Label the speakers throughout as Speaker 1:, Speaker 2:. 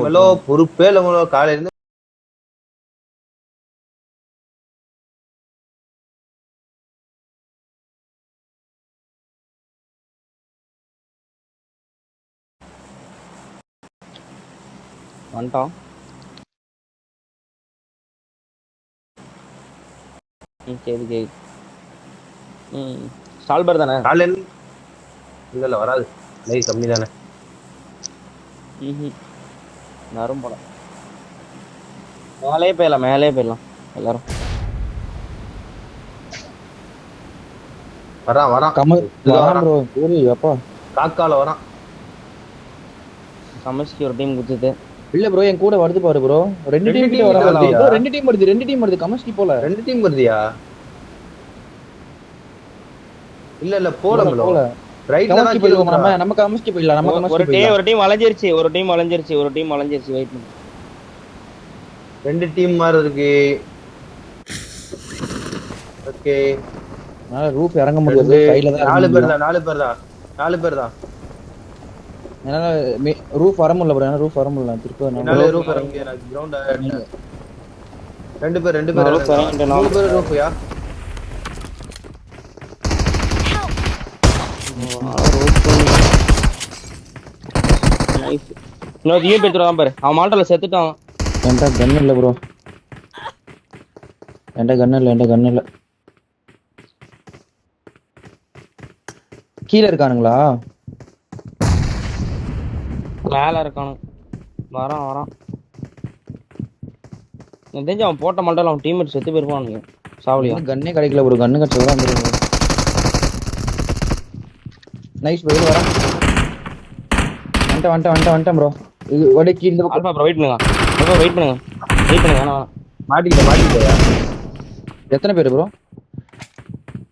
Speaker 1: Mellow பொறுப்பே இல்ல mellow காலையில இருந்து
Speaker 2: வந்துட்டான். சரி சரி. சால்பர் தானே?
Speaker 1: காலையில இல்ல வராது, லைவ் கம்மி தானே.
Speaker 2: யாரும் போல. மேலே போயிடலாம் எல்லாரும்.
Speaker 1: வரான்
Speaker 3: ப்ரோ. அப்பா
Speaker 1: காக்கால வரான்.
Speaker 2: கமஸ்கி ஒரு டீம் குத்துது.
Speaker 3: இல்ல ப்ரோ, என் கூட வருது பாரு ப்ரோ. ரெண்டு டீம் கிட்ட வராங்க ப்ரோ. ரெண்டு டீம் வருது கமஸ்கி போல.
Speaker 1: ரெண்டு டீம் வருதியா? இல்ல போல மெலோ. ரைட்ல தான்
Speaker 3: போயிடுவோம். நம்ம கமஸ்கி போயிடலாம். நம்ம கமஸ்கி போயிடலாம்.
Speaker 2: ஒரு டீம் வளைஞ்சிருச்சு. வெயிட் பண்ணு.
Speaker 1: ரெண்டு டீம் மாதிரி இருக்கு. ஓகே,
Speaker 3: ரூஃப் இறங்க முடியாது. கையில தான்
Speaker 1: நாலு பேர் தான்.
Speaker 3: என்னால ரூஃப் வர முடியல ப்ரோ. ரூஃப் வர முடியல. திருப்பி
Speaker 1: என்னால ரூஃப் இறங்க எனக்கு கிரவுண்ட். ரெண்டு பேர் ரூஃப்யா.
Speaker 2: நைஸ். இன்னொரு யூ பேத்துறான் பாரு. அவன் மால்டல செத்துட்டான்.
Speaker 3: என்கிட்ட கன் இல்ல ப்ரோ. என்கிட்ட கன் இல்ல. கீழ இருக்கானுங்களா?
Speaker 2: மேல இருக்கானு. வரான். எனக்கு தெரிஞ்சு அவன் போட்ட மால்டல அவன் டீம்மேட் செத்து போயிருப்பானுங்க. சாவலியா
Speaker 3: கன்னே கிடைக்கல ப்ரோ. கன்னு கிடைச்சதா வந்துருங்க. Nice bro. வரான். வந்துட்டேன் ப்ரோ. இது வடக்கு இந்த
Speaker 2: ஆல்பா ப்ரோ வெயிட் பண்ணுங்க. வேணாம்.
Speaker 1: மாட்டிக்கிட்டயா?
Speaker 3: எத்தனை பேர் ப்ரோ?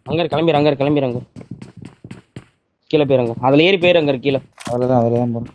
Speaker 2: அங்க கிளம்பிறாங்க. கீழே போயிருங்க. அதுல ஏறி போயிருங்க கீழே.
Speaker 3: அவ்வளவுதான் போறோம்.